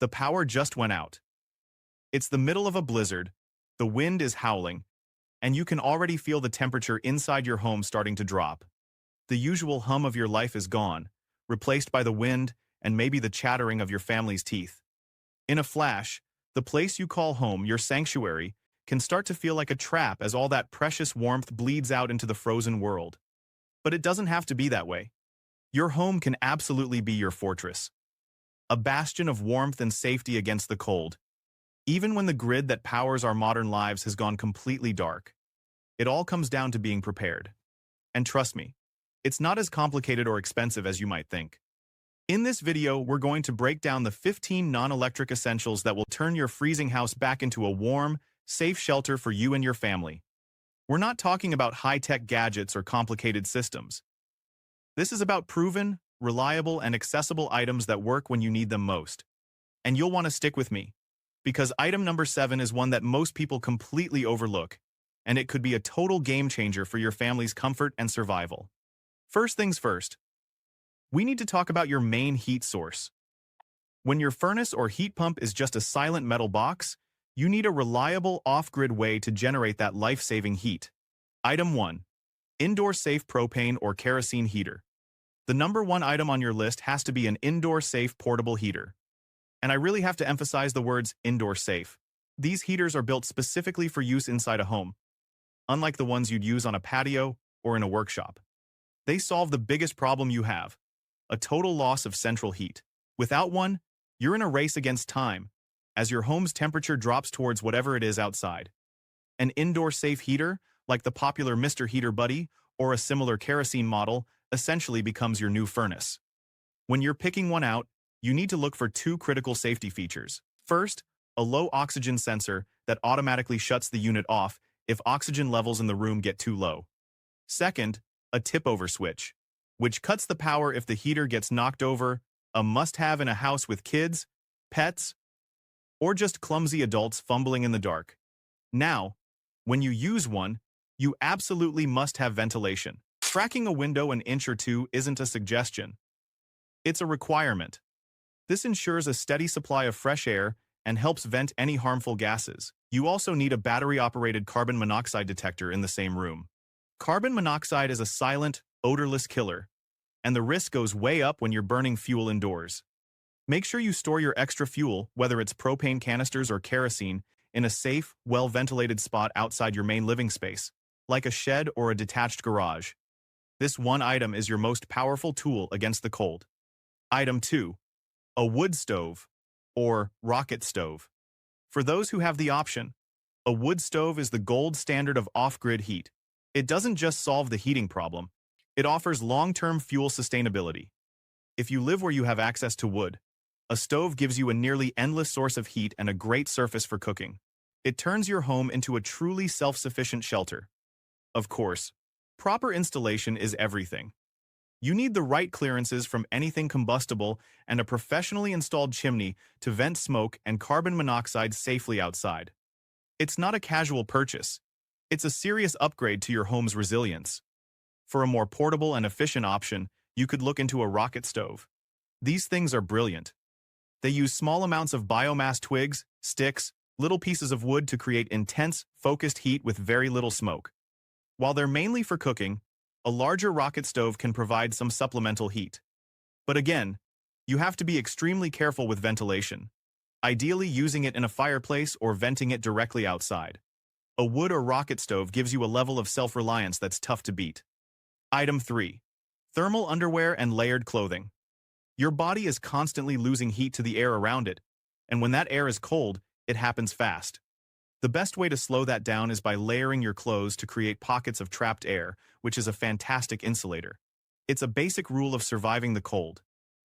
The power just went out. It's the middle of a blizzard, the wind is howling, and you can already feel the temperature inside your home starting to drop. The usual hum of your life is gone, replaced by the wind and maybe the chattering of your family's teeth. In a flash, the place you call home, your sanctuary, can start to feel like a trap as all that precious warmth bleeds out into the frozen world. But it doesn't have to be that way. Your home can absolutely be your fortress, a bastion of warmth and safety against the cold. Even when the grid that powers our modern lives has gone completely dark, it all comes down to being prepared. And trust me, it's not as complicated or expensive as you might think. In this video, we're going to break down the 15 non-electric essentials that will turn your freezing house back into a warm, safe shelter for you and your family. We're not talking about high-tech gadgets or complicated systems. This is about proven, reliable, and accessible items that work when you need them most. And you'll want to stick with me, because item number 7 is one that most people completely overlook, and it could be a total game changer for your family's comfort and survival. First things first, we need to talk about your main heat source. When your furnace or heat pump is just a silent metal box, you need a reliable off-grid way to generate that life-saving heat. Item 1. Indoor safe propane or kerosene heater. The number 1 item on your list has to be an indoor safe portable heater. And I really have to emphasize the words indoor safe. These heaters are built specifically for use inside a home, unlike the ones you'd use on a patio or in a workshop. They solve the biggest problem you have, a total loss of central heat. Without one, you're in a race against time, as your home's temperature drops towards whatever it is outside. An indoor safe heater, like the popular Mr. Heater Buddy or a similar kerosene model, essentially becomes your new furnace. When you're picking one out, you need to look for 2 critical safety features. First, a low oxygen sensor that automatically shuts the unit off if oxygen levels in the room get too low. Second, a tip-over switch, which cuts the power if the heater gets knocked over, a must-have in a house with kids, pets, or just clumsy adults fumbling in the dark. Now, when you use one, you absolutely must have ventilation. Cracking a window an inch or two isn't a suggestion. It's a requirement. This ensures a steady supply of fresh air and helps vent any harmful gases. You also need a battery-operated carbon monoxide detector in the same room. Carbon monoxide is a silent, odorless killer, and the risk goes way up when you're burning fuel indoors. Make sure you store your extra fuel, whether it's propane canisters or kerosene, in a safe, well-ventilated spot outside your main living space, like a shed or a detached garage. This one item is your most powerful tool against the cold. Item 2. A wood stove, or rocket stove. For those who have the option, a wood stove is the gold standard of off-grid heat. It doesn't just solve the heating problem, it offers long-term fuel sustainability. If you live where you have access to wood, a stove gives you a nearly endless source of heat and a great surface for cooking. It turns your home into a truly self-sufficient shelter. Of course, proper installation is everything. You need the right clearances from anything combustible and a professionally installed chimney to vent smoke and carbon monoxide safely outside. It's not a casual purchase. It's a serious upgrade to your home's resilience. For a more portable and efficient option, you could look into a rocket stove. These things are brilliant. They use small amounts of biomass twigs, sticks, little pieces of wood to create intense, focused heat with very little smoke. While they're mainly for cooking, a larger rocket stove can provide some supplemental heat. But again, you have to be extremely careful with ventilation, ideally using it in a fireplace or venting it directly outside. A wood or rocket stove gives you a level of self-reliance that's tough to beat. Item 3. Thermal underwear and layered clothing. Your body is constantly losing heat to the air around it, and when that air is cold, it happens fast. The best way to slow that down is by layering your clothes to create pockets of trapped air, which is a fantastic insulator. It's a basic rule of surviving the cold.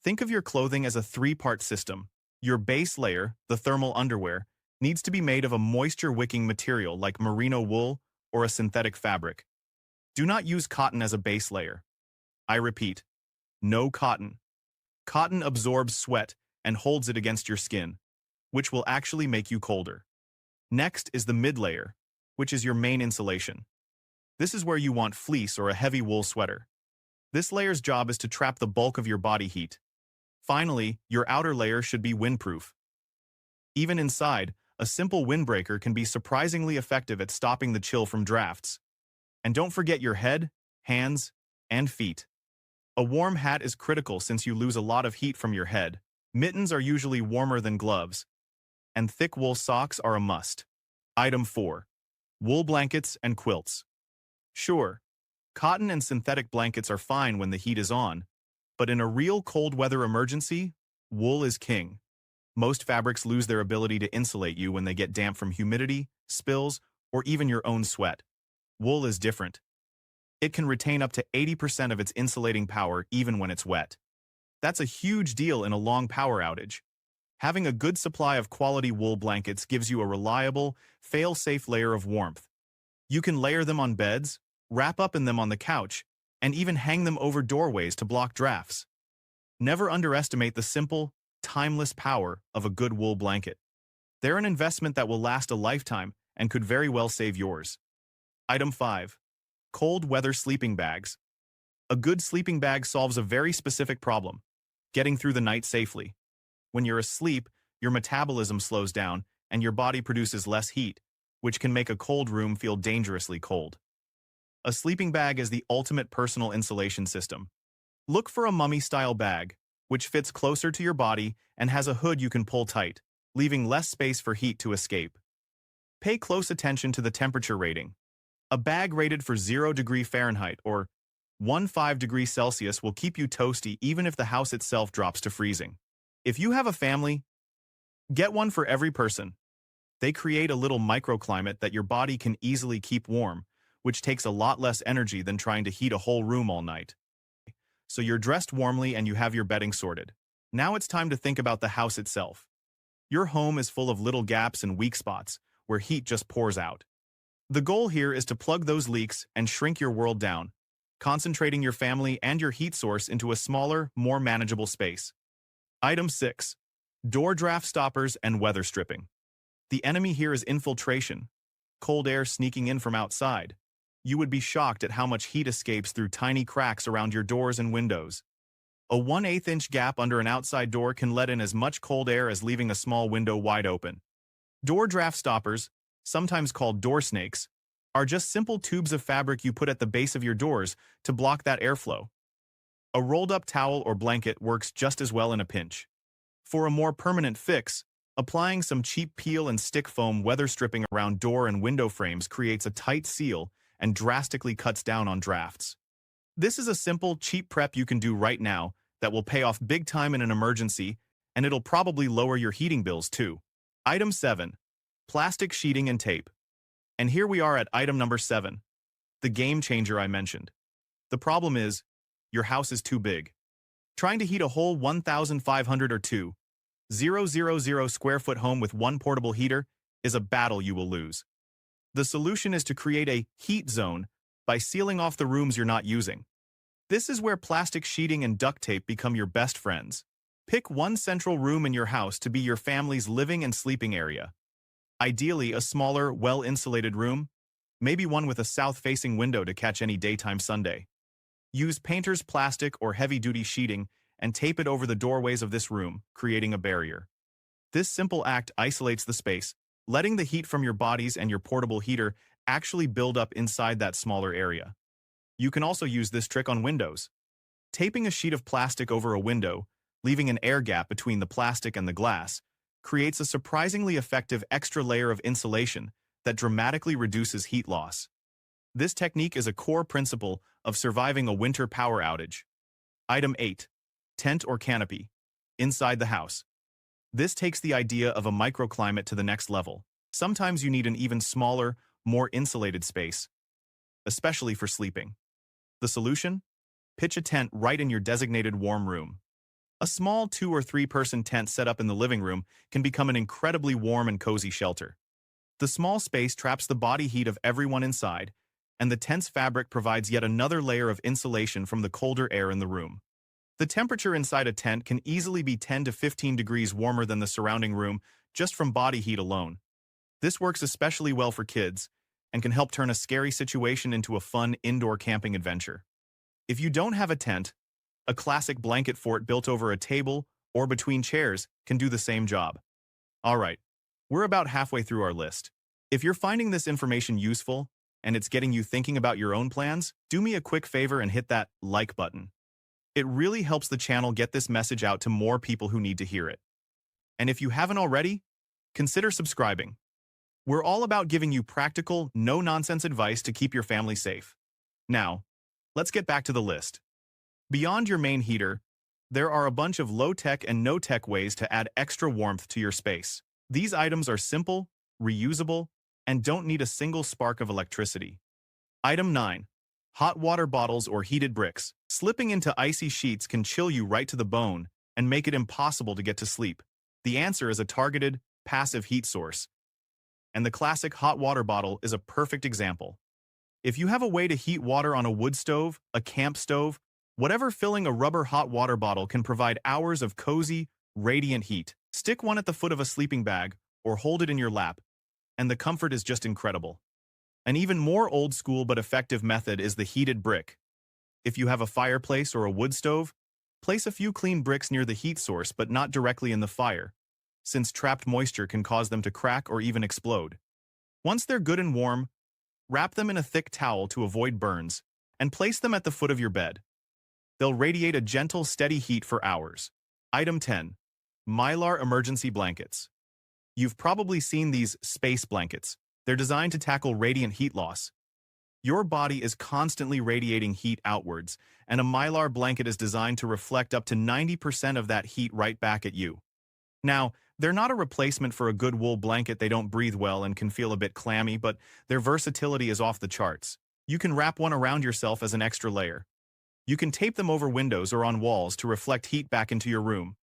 Think of your clothing as a 3-part system. Your base layer, the thermal underwear, needs to be made of a moisture-wicking material like merino wool or a synthetic fabric. Do not use cotton as a base layer. I repeat, no cotton. Cotton absorbs sweat and holds it against your skin, which will actually make you colder. Next is the mid-layer, which is your main insulation. This is where you want fleece or a heavy wool sweater. This layer's job is to trap the bulk of your body heat. Finally, your outer layer should be windproof. Even inside, a simple windbreaker can be surprisingly effective at stopping the chill from drafts. And don't forget your head, hands, and feet. A warm hat is critical since you lose a lot of heat from your head. Mittens are usually warmer than gloves, and thick wool socks are a must. Item 4. Wool blankets and quilts. Sure, cotton and synthetic blankets are fine when the heat is on, but in a real cold weather emergency, wool is king. Most fabrics lose their ability to insulate you when they get damp from humidity, spills, or even your own sweat. Wool is different. It can retain up to 80% of its insulating power even when it's wet. That's a huge deal in a long power outage. Having a good supply of quality wool blankets gives you a reliable, fail-safe layer of warmth. You can layer them on beds, wrap up in them on the couch, and even hang them over doorways to block drafts. Never underestimate the simple, timeless power of a good wool blanket. They're an investment that will last a lifetime and could very well save yours. Item 5. Cold weather sleeping bags. A good sleeping bag solves a very specific problem: getting through the night safely. When you're asleep, your metabolism slows down and your body produces less heat, which can make a cold room feel dangerously cold. A sleeping bag is the ultimate personal insulation system. Look for a mummy-style bag, which fits closer to your body and has a hood you can pull tight, leaving less space for heat to escape. Pay close attention to the temperature rating. A bag rated for 0 Fahrenheit or 15 Celsius will keep you toasty even if the house itself drops to freezing. If you have a family, get one for every person. They create a little microclimate that your body can easily keep warm, which takes a lot less energy than trying to heat a whole room all night. So you're dressed warmly and you have your bedding sorted. Now it's time to think about the house itself. Your home is full of little gaps and weak spots where heat just pours out. The goal here is to plug those leaks and shrink your world down, concentrating your family and your heat source into a smaller, more manageable space. Item 6. Door draft stoppers and weather stripping. The enemy here is infiltration, cold air sneaking in from outside. You would be shocked at how much heat escapes through tiny cracks around your doors and windows. A 1/8-inch gap under an outside door can let in as much cold air as leaving a small window wide open. Door draft stoppers, sometimes called door snakes, are just simple tubes of fabric you put at the base of your doors to block that airflow. A rolled-up towel or blanket works just as well in a pinch. For a more permanent fix, applying some cheap peel and stick foam weather stripping around door and window frames creates a tight seal and drastically cuts down on drafts. This is a simple, cheap prep you can do right now that will pay off big time in an emergency, and it'll probably lower your heating bills too. Item 7. Plastic sheeting and tape. And here we are at item number 7, the game changer I mentioned. The problem is, your house is too big. Trying to heat a whole 1,500 or 2,000 square foot home with one portable heater is a battle you will lose. The solution is to create a heat zone by sealing off the rooms you're not using. This is where plastic sheeting and duct tape become your best friends. Pick one central room in your house to be your family's living and sleeping area. Ideally, a smaller, well-insulated room, maybe one with a south-facing window to catch any daytime sunday. Use painter's plastic or heavy-duty sheeting and tape it over the doorways of this room, creating a barrier. This simple act isolates the space, letting the heat from your bodies and your portable heater actually build up inside that smaller area. You can also use this trick on windows. Taping a sheet of plastic over a window, leaving an air gap between the plastic and the glass, creates a surprisingly effective extra layer of insulation that dramatically reduces heat loss. This technique is a core principle of surviving a winter power outage. Item 8. Tent or canopy. Inside the house. This takes the idea of a microclimate to the next level. Sometimes you need an even smaller, more insulated space, especially for sleeping. The solution? Pitch a tent right in your designated warm room. A small 2 or 3 person tent set up in the living room can become an incredibly warm and cozy shelter. The small space traps the body heat of everyone inside, and the tent's fabric provides yet another layer of insulation from the colder air in the room. The temperature inside a tent can easily be 10 to 15 degrees warmer than the surrounding room just from body heat alone. This works especially well for kids and can help turn a scary situation into a fun indoor camping adventure. If you don't have a tent, a classic blanket fort built over a table or between chairs can do the same job. All right, We're about halfway through our list. If you're finding this information useful and it's getting you thinking about your own plans, do me a quick favor and hit that like button. It really helps the channel get this message out to more people who need to hear it. And if you haven't already, consider subscribing. We're all about giving you practical, no-nonsense advice to keep your family safe. Now, let's get back to the list. Beyond your main heater, there are a bunch of low-tech and no-tech ways to add extra warmth to your space. These items are simple, reusable, and don't need a single spark of electricity. Item 9. Hot water bottles or heated bricks. Slipping into icy sheets can chill you right to the bone and make it impossible to get to sleep. The answer is a targeted, passive heat source. And the classic hot water bottle is a perfect example. If you have a way to heat water on a wood stove, a camp stove, whatever, filling a rubber hot water bottle can provide hours of cozy, radiant heat. Stick one at the foot of a sleeping bag or hold it in your lap, and the comfort is just incredible. An even more old-school but effective method is the heated brick. If you have a fireplace or a wood stove, place a few clean bricks near the heat source but not directly in the fire, since trapped moisture can cause them to crack or even explode. Once they're good and warm, wrap them in a thick towel to avoid burns, and place them at the foot of your bed. They'll radiate a gentle, steady heat for hours. Item 10. Mylar emergency blankets. You've probably seen these space blankets. They're designed to tackle radiant heat loss. Your body is constantly radiating heat outwards, and a Mylar blanket is designed to reflect up to 90% of that heat right back at you. Now, they're not a replacement for a good wool blanket. They don't breathe well and can feel a bit clammy, but their versatility is off the charts. You can wrap one around yourself as an extra layer. You can tape them over windows or on walls to reflect heat back into your room.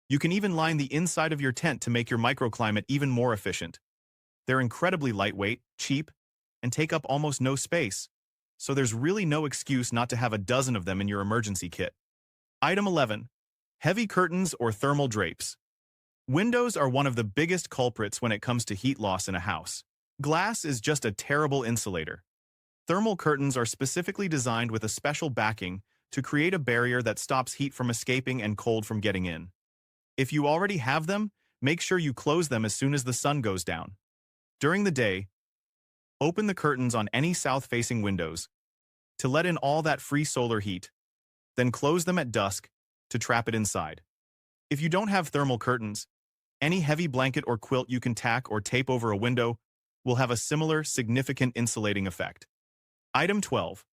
You can even line the inside of your tent to make your microclimate even more efficient. They're incredibly lightweight, cheap, and take up almost no space, so there's really no excuse not to have a dozen of them in your emergency kit. Item 11. Heavy curtains or thermal drapes. Windows are one of the biggest culprits when it comes to heat loss in a house. Glass is just a terrible insulator. Thermal curtains are specifically designed with a special backing to create a barrier that stops heat from escaping and cold from getting in. If you already have them, make sure you close them as soon as the sun goes down. During the day, open the curtains on any south-facing windows to let in all that free solar heat, then close them at dusk to trap it inside. If you don't have thermal curtains, any heavy blanket or quilt you can tack or tape over a window will have a similar, significant insulating effect. Item 12.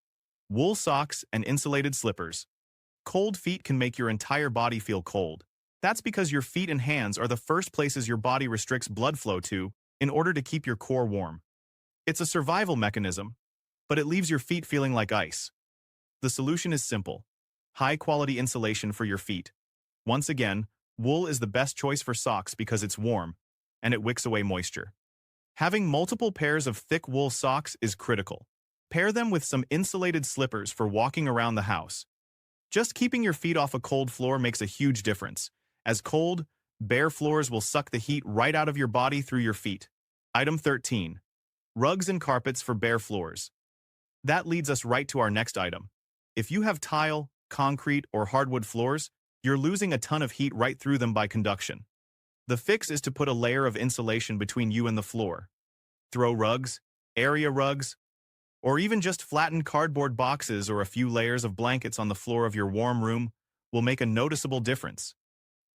Wool socks and insulated slippers. Cold feet can make your entire body feel cold. That's because your feet and hands are the first places your body restricts blood flow to in order to keep your core warm. It's a survival mechanism, but it leaves your feet feeling like ice. The solution is simple: high-quality insulation for your feet. Once again, wool is the best choice for socks because it's warm, and it wicks away moisture. Having multiple pairs of thick wool socks is critical. Pair them with some insulated slippers for walking around the house. Just keeping your feet off a cold floor makes a huge difference, as cold, bare floors will suck the heat right out of your body through your feet. Item 13. Rugs and carpets for bare floors. That leads us right to our next item. If you have tile, concrete, or hardwood floors, you're losing a ton of heat right through them by conduction. The fix is to put a layer of insulation between you and the floor. Throw rugs, area rugs, or even just flattened cardboard boxes or a few layers of blankets on the floor of your warm room will make a noticeable difference.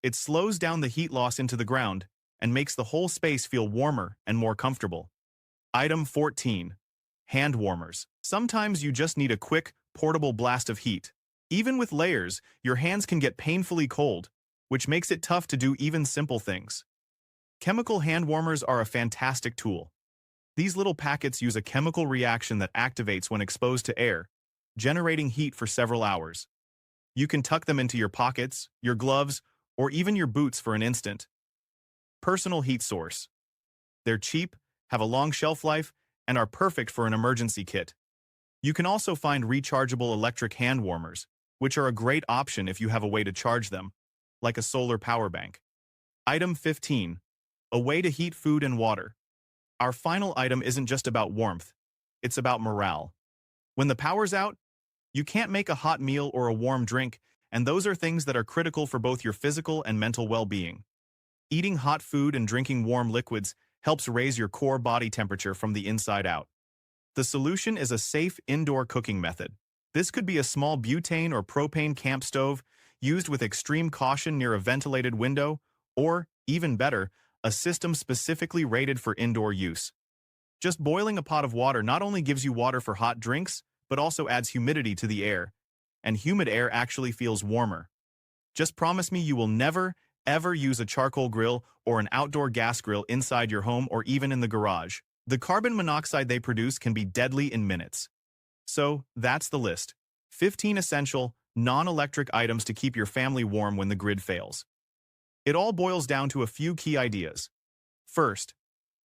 It slows down the heat loss into the ground and makes the whole space feel warmer and more comfortable. Item 14. Hand warmers. Sometimes you just need a quick, portable blast of heat. Even with layers, your hands can get painfully cold, which makes it tough to do even simple things. Chemical hand warmers are a fantastic tool. These little packets use a chemical reaction that activates when exposed to air, generating heat for several hours. You can tuck them into your pockets, your gloves, or even your boots for an instant. Personal heat source. They're cheap, have a long shelf life, and are perfect for an emergency kit. You can also find rechargeable electric hand warmers, which are a great option if you have a way to charge them, like a solar power bank. Item 15. A way to heat food and water. Our final item isn't just about warmth, it's about morale. When the power's out, you can't make a hot meal or a warm drink, and those are things that are critical for both your physical and mental well-being. Eating hot food and drinking warm liquids helps raise your core body temperature from the inside out. The solution is a safe indoor cooking method. This could be a small butane or propane camp stove used with extreme caution near a ventilated window, or, even better, a system specifically rated for indoor use. Just boiling a pot of water not only gives you water for hot drinks, but also adds humidity to the air, and humid air actually feels warmer. Just promise me you will never, ever use a charcoal grill or an outdoor gas grill inside your home or even in the garage. The carbon monoxide they produce can be deadly in minutes. So, that's the list. 15 essential, non-electric items to keep your family warm when the grid fails. It all boils down to a few key ideas. First,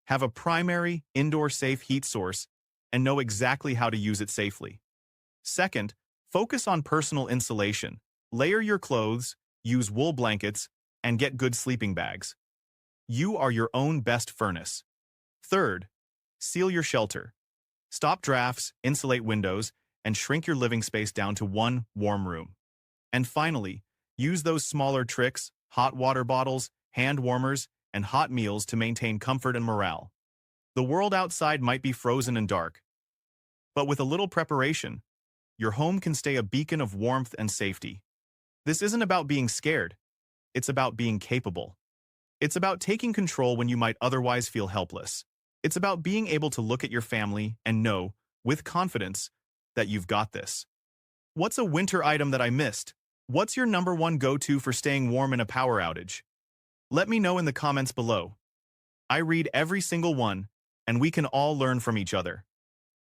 have a primary, indoor-safe heat source and know exactly how to use it safely. Second, focus on personal insulation. Layer your clothes, use wool blankets, and get good sleeping bags. You are your own best furnace. Third, seal your shelter. Stop drafts, insulate windows, and shrink your living space down to one warm room. And finally, use those smaller tricks, hot water bottles, hand warmers, and hot meals to maintain comfort and morale. The world outside might be frozen and dark, but with a little preparation, your home can stay a beacon of warmth and safety. This isn't about being scared. It's about being capable. It's about taking control when you might otherwise feel helpless. It's about being able to look at your family and know, with confidence, that you've got this. What's a winter item that I missed? What's your number one go-to for staying warm in a power outage? Let me know in the comments below. I read every single one, and we can all learn from each other.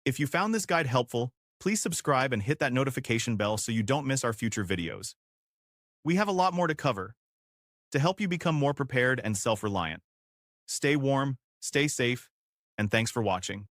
If you found this guide helpful, please subscribe and hit that notification bell so you don't miss our future videos. We have a lot more to cover to help you become more prepared and self-reliant. Stay warm, stay safe, and thanks for watching.